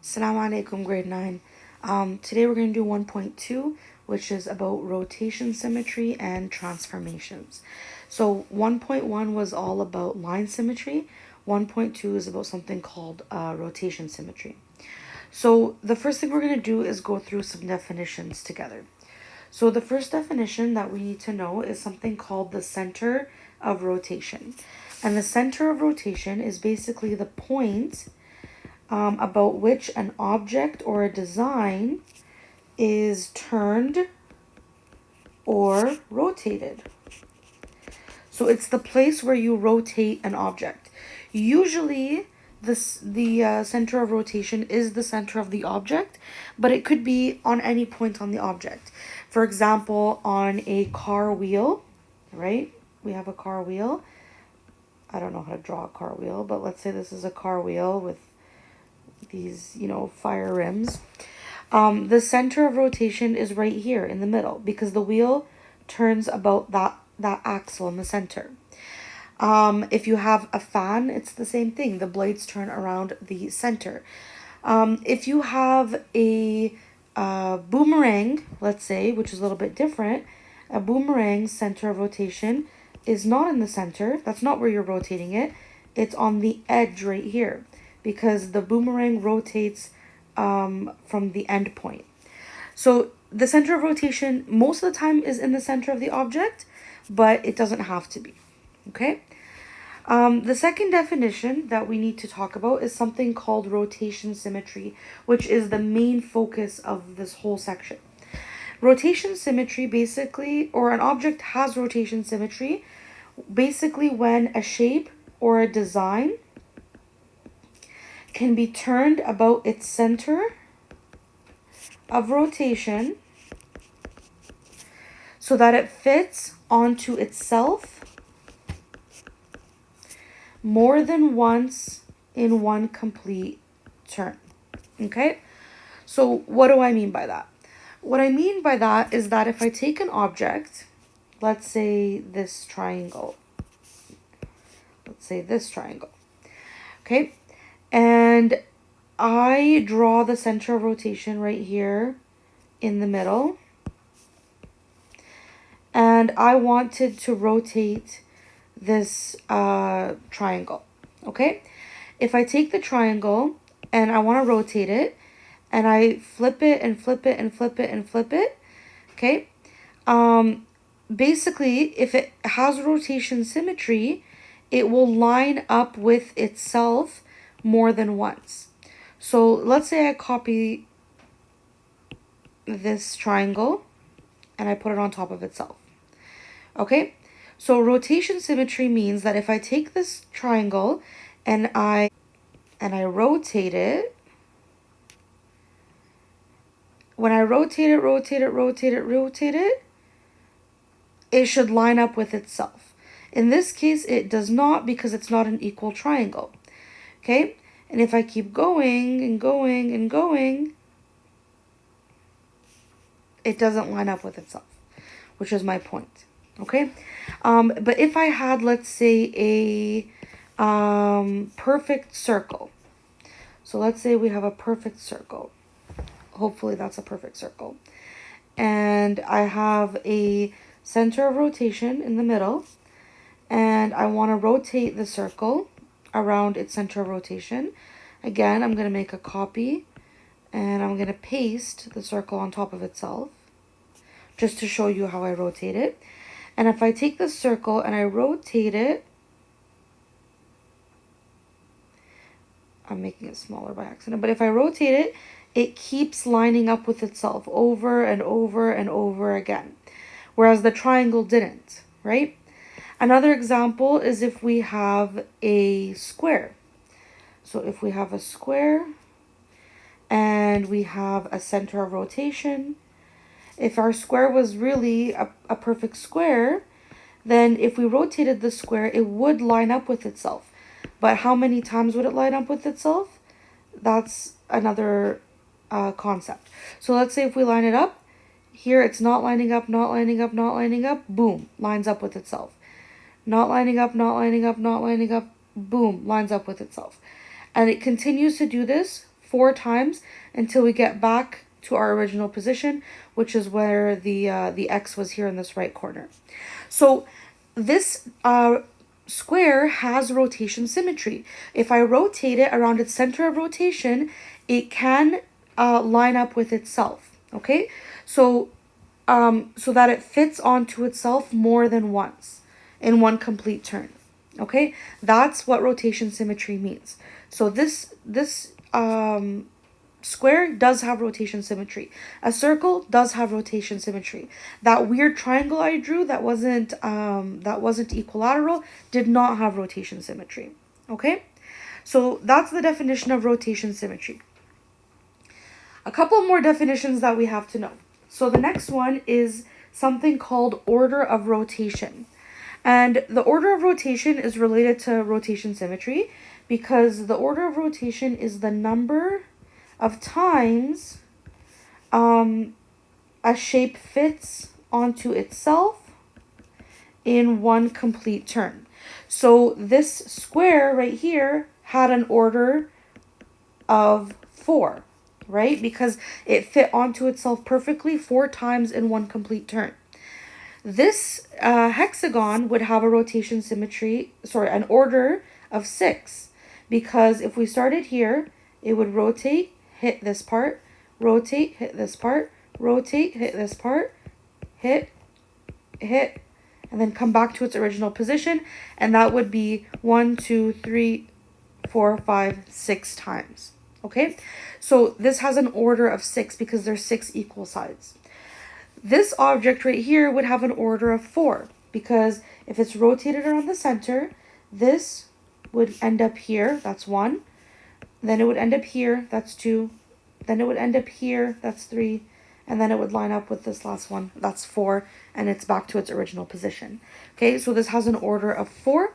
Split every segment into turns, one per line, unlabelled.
Assalamu alaikum, grade 9. Today we're going to do 1.2, which is about rotation symmetry and transformations. So 1.1 was all about line symmetry. 1.2 is about something called rotation symmetry. So the first thing we're going to do is go through some definitions together. So the first definition that we need to know is something called the center of rotation. And the center of rotation is basically the point about which an object or a design is turned or rotated. So it's the place where you rotate an object. Usually the center of rotation is the center of the object, but it could be on any point on the object. For example, on a car wheel, right? We have a car wheel. I don't know how to draw a car wheel, but let's say this is a car wheel with these, fire rims. The center of rotation is right here in the middle because the wheel turns about that axle in the center. If you have a fan, it's the same thing. The blades turn around the center. If you have a boomerang, let's say, which is a little bit different, a boomerang's center of rotation is not in the center. That's not where you're rotating it. It's on the edge right here because the boomerang rotates from the end point. So the center of rotation most of the time is in the center of the object, but it doesn't have to be. Okay? The second definition that we need to talk about is something called rotation symmetry, which is the main focus of this whole section. Rotation symmetry basically, or an object has rotation symmetry, basically when a shape or a design can be turned about its center of rotation so that it fits onto itself more than once in one complete turn. Okay? So what do I mean by that? What I mean by that is that if I take an object, let's say this triangle. Okay? And I draw the center of rotation right here in the middle. And I wanted to rotate this triangle. Okay? If I take the triangle and I want to rotate it, and I flip it and flip it and flip it and flip it, okay? Basically, if it has rotation symmetry, it will line up with itself more than once. So let's say I copy this triangle and I put it on top of itself. Okay? So rotation symmetry means that if I take this triangle and I rotate it, when I rotate it, it should line up with itself. In this case, it does not because it's not an equal triangle. Okay? And if I keep going and going and going, it doesn't line up with itself, which is my point. Okay? But if I had, let's say, a perfect circle. So let's say we have a perfect circle. Hopefully that's a perfect circle. And I have a center of rotation in the middle. And I want to rotate the circle around its center of rotation. Again, I'm going to make a copy. And I'm going to paste the circle on top of itself. Just to show you how I rotate it. And if I take the circle and I rotate it. I'm making it smaller by accident. But if I rotate it, it keeps lining up with itself over and over and over again. Whereas the triangle didn't, right? Another example is if we have a square. So if we have a square and we have a center of rotation, if our square was really a perfect square, then if we rotated the square, it would line up with itself. But how many times would it line up with itself? That's another concept. So let's say if we line it up, here it's not lining up, not lining up, not lining up, boom, lines up with itself. Not lining up, not lining up, not lining up, boom, lines up with itself. And it continues to do this 4 times until we get back to our original position, which is where the X was here in this right corner. So this square has rotation symmetry. If I rotate it around its center of rotation, it can line up with itself, okay? So that it fits onto itself more than once in one complete turn, okay? That's what rotation symmetry means. So this square does have rotation symmetry. A circle does have rotation symmetry. That weird triangle I drew that wasn't equilateral did not have rotation symmetry. Okay? So that's the definition of rotation symmetry. A couple more definitions that we have to know. So the next one is something called order of rotation. And the order of rotation is related to rotation symmetry because the order of rotation is the number of times a shape fits onto itself in one complete turn. So this square right here had an order of 4, right? Because it fit onto itself perfectly 4 times in one complete turn. This hexagon would have a rotation symmetry, an order of 6. Because if we started here, it would rotate, hit this part, rotate, hit this part, rotate, hit this part, hit, and then come back to its original position. And that would be 1, 2, 3, 4, 5, 6 times. Okay? So this has an order of 6 because there's 6 equal sides. This object right here would have an order of 4 because if it's rotated around the center, this would end up here, that's 1. Then it would end up here, that's 2. Then it would end up here, that's 3. And then it would line up with this last one, that's 4. And it's back to its original position. Okay, so this has an order of 4.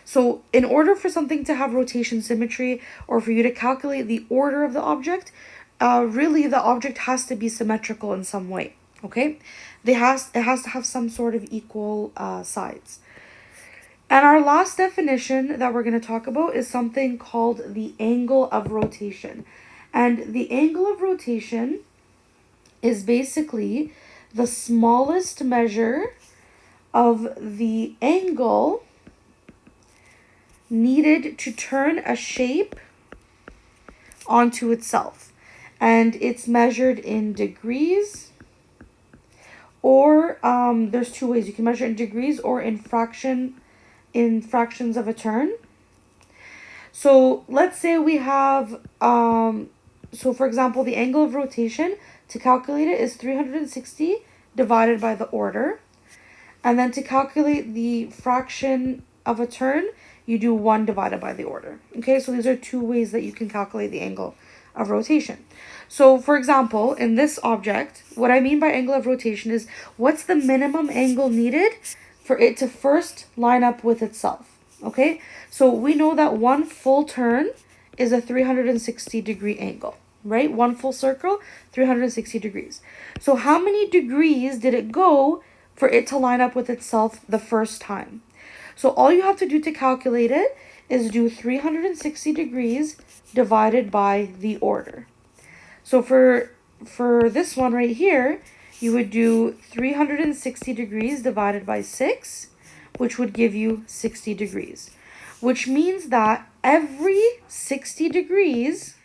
So in order for something to have rotation symmetry, or for you to calculate the order of the object, really the object has to be symmetrical in some way. Okay, it has to have some sort of equal sides. And our last definition that we're going to talk about is something called the angle of rotation. And the angle of rotation is basically the smallest measure of the angle needed to turn a shape onto itself. And it's measured in degrees, or there's 2 ways. You can measure in degrees or in fractions of a turn. So let's say we have, so for example, the angle of rotation, to calculate it, is 360 divided by the order. And then to calculate the fraction of a turn, you do 1 divided by the order. Okay, so these are 2 ways that you can calculate the angle of rotation. So for example, in this object, what I mean by angle of rotation is what's the minimum angle needed for it to first line up with itself. Okay, so we know that 1 full turn is a 360 degree angle, right? 1 full circle, 360 degrees. So how many degrees did it go for it to line up with itself the first time? So all you have to do to calculate it is do 360 degrees divided by the order. So for this one right here, you would do 360 degrees divided by 6, which would give you 60 degrees. Which means that every 60 degrees,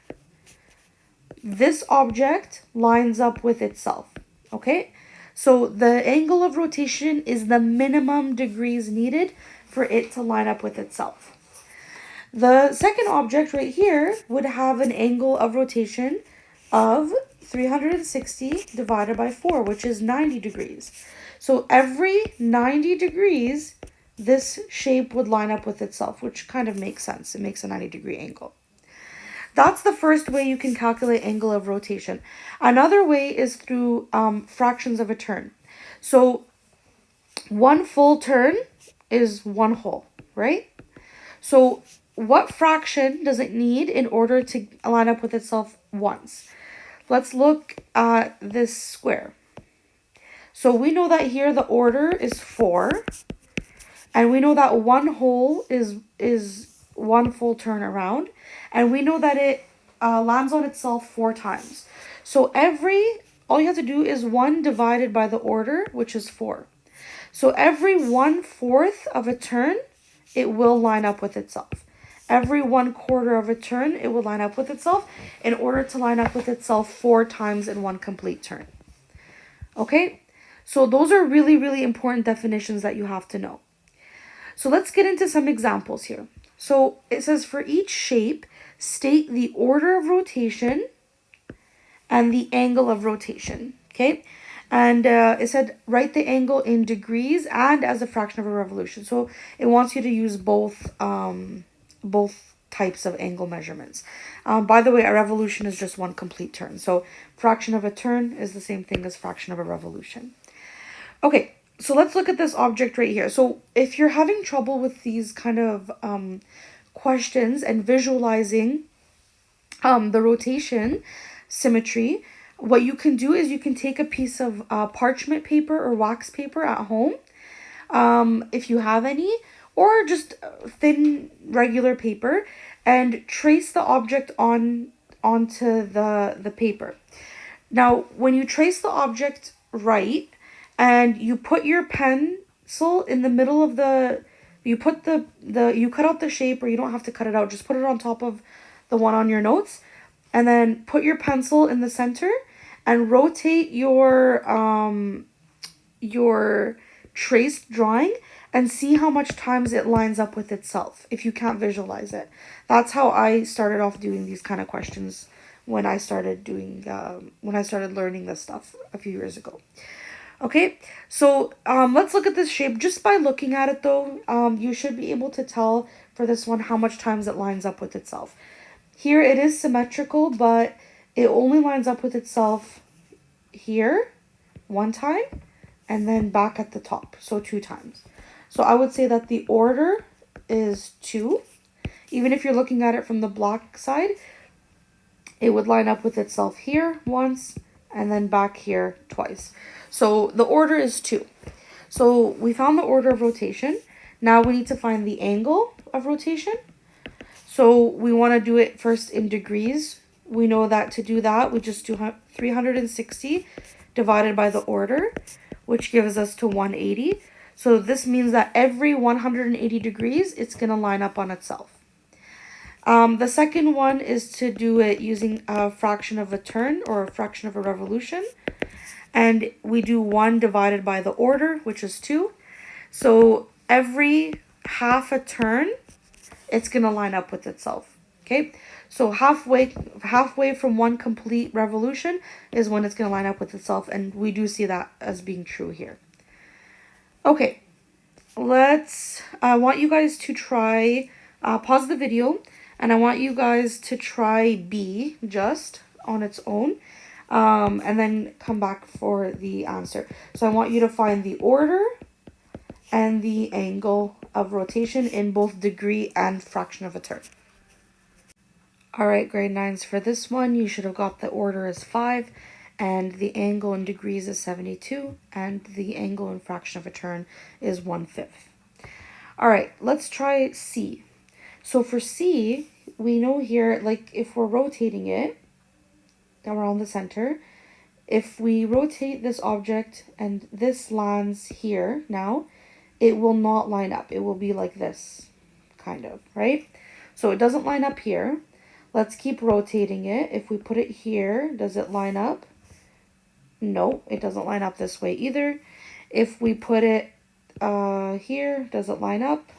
this object lines up with itself. Okay? So the angle of rotation is the minimum degrees needed for it to line up with itself. The second object right here would have an angle of rotation of 360 divided by 4, which is 90 degrees. So every 90 degrees, this shape would line up with itself, which kind of makes sense. It makes a 90-degree angle. That's the first way you can calculate angle of rotation. Another way is through fractions of a turn. So 1 full turn is 1 whole, right? So what fraction does it need in order to line up with itself once? Let's look at this square. So we know that here the order is 4. And we know that 1 whole is 1 full turn around. And we know that lands on itself 4 times. So all you have to do is 1 divided by the order, which is 4. So every 1/4 of a turn, it will line up with itself. Every 1/4 of a turn, it will line up with itself in order to line up with itself 4 times in one complete turn. Okay? So those are really, really important definitions that you have to know. So let's get into some examples here. So it says for each shape, state the order of rotation and the angle of rotation. Okay? And it said write the angle in degrees and as a fraction of a revolution. So it wants you to use both types of angle measurements. By the way, a revolution is just one complete turn. So fraction of a turn is the same thing as fraction of a revolution. Okay, so let's look at this object right here. So if you're having trouble with these kind of questions and visualizing the rotation symmetry, what you can do is you can take a piece of parchment paper or wax paper at home, if you have any, or just thin regular paper, and trace the object onto the paper. Now, when you trace the object right, and you put your pencil in the middle of you cut out the shape, or you don't have to cut it out, just put it on top of the one on your notes, and then put your pencil in the center and rotate your traced drawing and see how much times it lines up with itself if you can't visualize it. That's how I started off doing these kind of questions when I started learning this stuff a few years ago. Okay, so let's look at this shape. Just by looking at it though, you should be able to tell for this one how much times it lines up with itself. Here it is symmetrical, but it only lines up with itself here 1 time and then back at the top, so 2 times. So I would say that the order is 2. Even if you're looking at it from the block side, it would line up with itself here once and then back here twice. So the order is 2. So we found the order of rotation. Now we need to find the angle of rotation. So we want to do it first in degrees. We know that to do that, we just do 360 divided by the order, which gives us to 180. So this means that every 180 degrees, it's going to line up on itself. The second one is to do it using a fraction of a turn or a fraction of a revolution. And we do 1 divided by the order, which is 2. So every half a turn, it's going to line up with itself. Okay, so halfway from one complete revolution is when it's going to line up with itself. And we do see that as being true here. Okay, I want you guys to try, pause the video, and I want you guys to try B just on its own, and then come back for the answer. So I want you to find the order and the angle of rotation in both degree and fraction of a turn. All right, grade 9s, for this one, you should have got the order as 5, and the angle in degrees is 72, and the angle in fraction of a turn is 1/5. All right, let's try C. So for C, we know here, like if we're rotating it around the center, if we rotate this object and this lands here now, it will not line up. It will be like this, kind of, right? So it doesn't line up here. Let's keep rotating it. If we put it here, does it line up? No, it doesn't line up this way either. If we put it here, does it line up?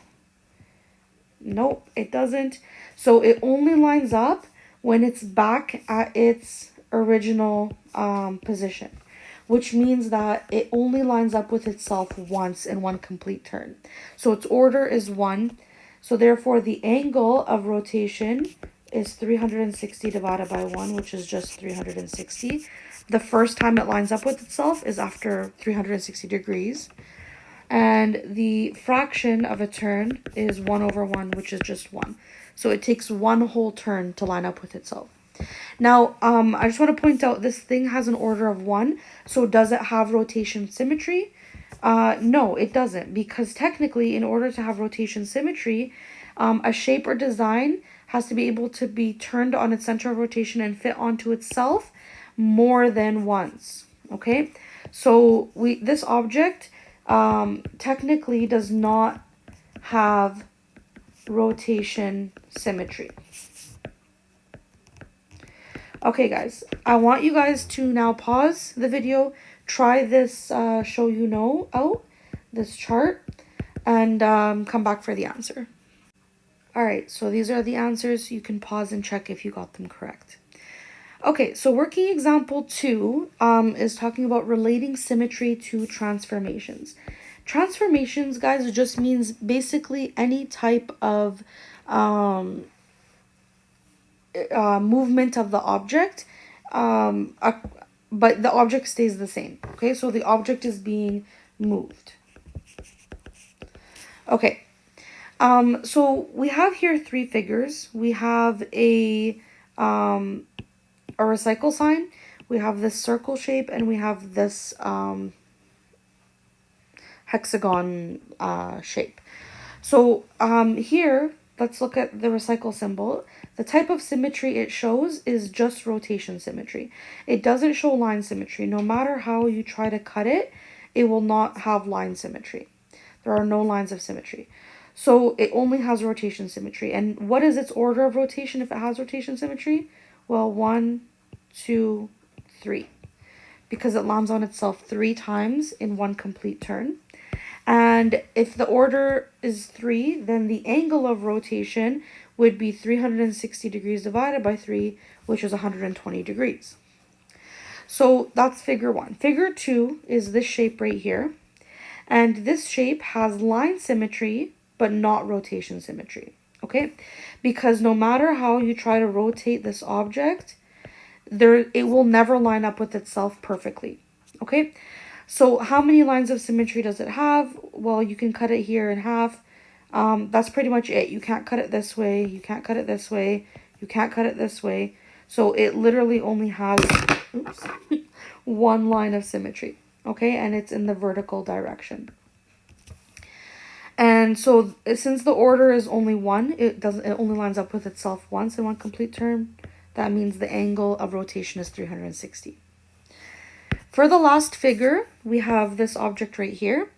Nope, it doesn't. So it only lines up when it's back at its original position, which means that it only lines up with itself once in one complete turn. So its order is 1. So therefore the angle of rotation is 360 divided by 1, which is just 360. The first time it lines up with itself is after 360 degrees. And the fraction of a turn is 1/1, which is just 1. So it takes 1 whole turn to line up with itself. Now, I just want to point out this thing has an order of 1. So does it have rotation symmetry? No, it doesn't. Because technically, in order to have rotation symmetry, a shape or design has to be able to be turned on its center of rotation and fit onto itself more than once. Okay, so this object technically does not have rotation symmetry. Okay, guys, I want you guys to now pause the video, try this show you know out, this chart, and come back for the answer. All right, so these are the answers. You can pause and check if you got them correct. Okay, so working example 2 is talking about relating symmetry to transformations. Transformations, guys, just means basically any type of movement of the object, but the object stays the same. Okay, so the object is being moved. Okay, so we have here 3 figures. We have a recycle sign, we have this circle shape, and we have this hexagon shape. So here, let's look at the recycle symbol. The type of symmetry it shows is just rotation symmetry. It doesn't show line symmetry. No matter how you try to cut it, it will not have line symmetry. There are no lines of symmetry. So it only has rotation symmetry. And what is its order of rotation if it has rotation symmetry? Well, 1, 2, 3. Because it lands on itself 3 times in one complete turn. And if the order is 3, then the angle of rotation would be 360 degrees divided by 3, which is 120 degrees. So that's figure 1. Figure 2 is this shape right here. And this shape has line symmetry, but not rotation symmetry. Okay? Because no matter how you try to rotate this object, it will never line up with itself perfectly. Okay? So how many lines of symmetry does it have? Well, you can cut it here in half. That's pretty much it. You can't cut it this way. You can't cut it this way. You can't cut it this way. So it literally only has one line of symmetry. Okay, and it's in the vertical direction. And so since the order is only 1, it only lines up with itself once in one complete turn. That means the angle of rotation is 360. For the last figure, we have this object right here.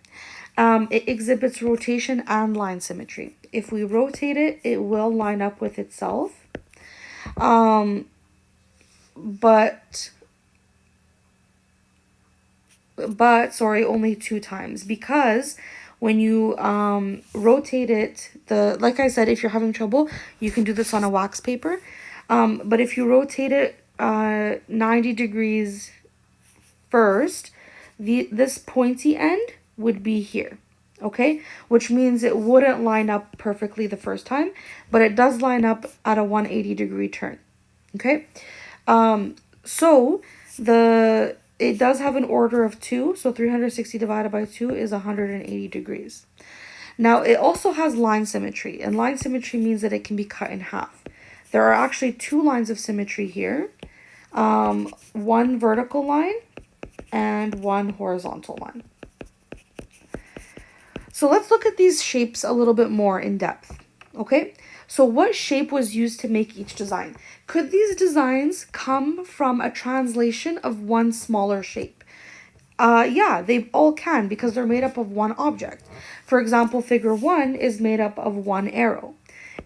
It exhibits rotation and line symmetry. If we rotate it, it will line up with itself. But sorry, only 2 times, because when you rotate it, like I said, if you're having trouble, you can do this on a wax paper. But if you rotate it 90 degrees first, this pointy end would be here, okay? Which means it wouldn't line up perfectly the first time, but it does line up at a 180 degree turn, okay? So it does have an order of 2, so 360 divided by 2 is 180 degrees. Now, it also has line symmetry, and line symmetry means that it can be cut in half. There are actually 2 lines of symmetry here, one vertical line and one horizontal line. So let's look at these shapes a little bit more in depth, okay? So what shape was used to make each design? Could these designs come from a translation of one smaller shape? Yeah, they all can, because they're made up of one object. For example, figure 1 is made up of one arrow.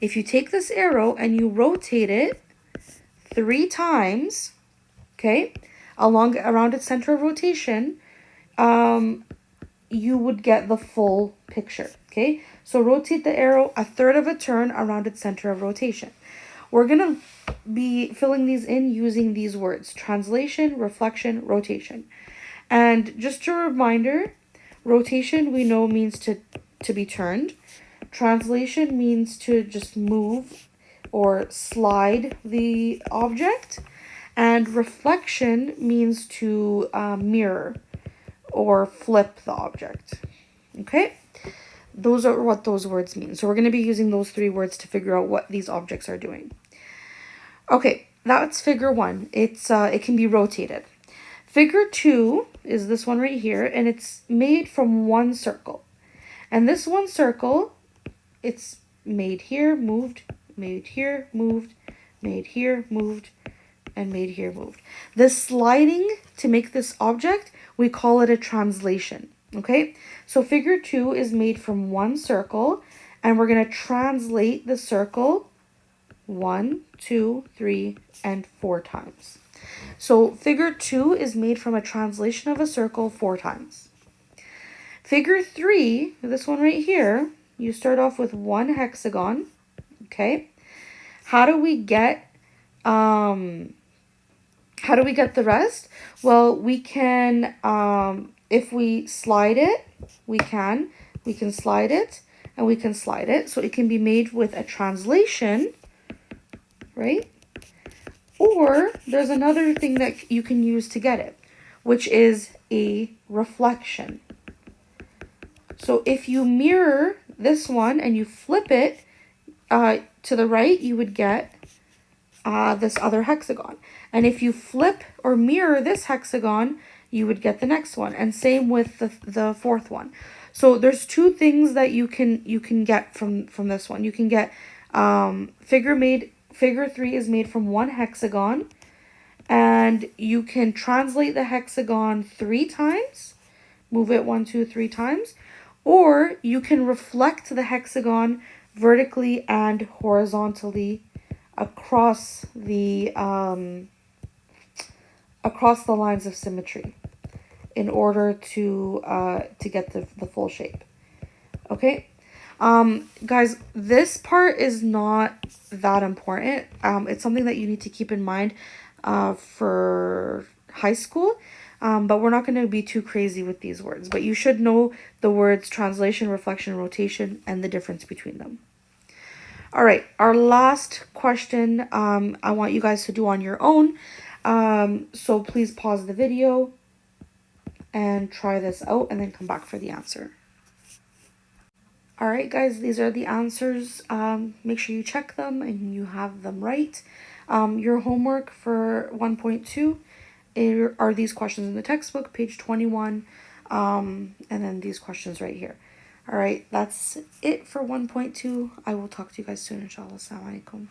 If you take this arrow and you rotate it 3 times, okay, around its center of rotation, you would get the full picture, okay? So rotate the arrow 1/3 of a turn around its center of rotation. We're going to be filling these in using these words: translation, reflection, rotation. And just a reminder, rotation we know means to be turned. Translation means to just move or slide the object. And reflection means to mirror or flip the object. Okay? Those are what those words mean. So we're going to be using those 3 words to figure out what these objects are doing. Okay, that's figure 1. It can be rotated. Figure 2 is this one right here, and it's made from one circle. And this one circle, it's made here, moved, made here, moved, made here, moved, and made here, moved. The sliding to make this object, we call it a translation, okay? So figure 2 is made from one circle, and we're going to translate the circle 1, 2, 3, and 4 times. So figure 2 is made from a translation of a circle 4 times. Figure 3, this one right here, you start off with one hexagon, okay? How do we get the rest? Well, we can, if we slide it, we can slide it, and we can slide it. So it can be made with a translation, right? Or there's another thing that you can use to get it, which is a reflection. So if you mirror this one and you flip it to the right, you would get this other hexagon. And if you flip or mirror this hexagon, you would get the next one. And same with the fourth one. So there's two things that you can get from this one. You can get figure 3 is made from one hexagon, and you can translate the hexagon 3 times, move it 1, 2, 3 times, or you can reflect the hexagon vertically and horizontally across the lines of symmetry in order to get the full shape. Okay, guys, this part is not that important. It's something that you need to keep in mind for high school. But we're not going to be too crazy with these words. But you should know the words translation, reflection, rotation, and the difference between them. All right, our last question I want you guys to do on your own. So please pause the video and try this out and then come back for the answer. All right, guys, these are the answers. Make sure you check them and you have them right. Your homework for 1.2 are these questions in the textbook, page 21, and then these questions right here. All right, that's it for 1.2. I will talk to you guys soon, inshallah. Assalamu alaikum.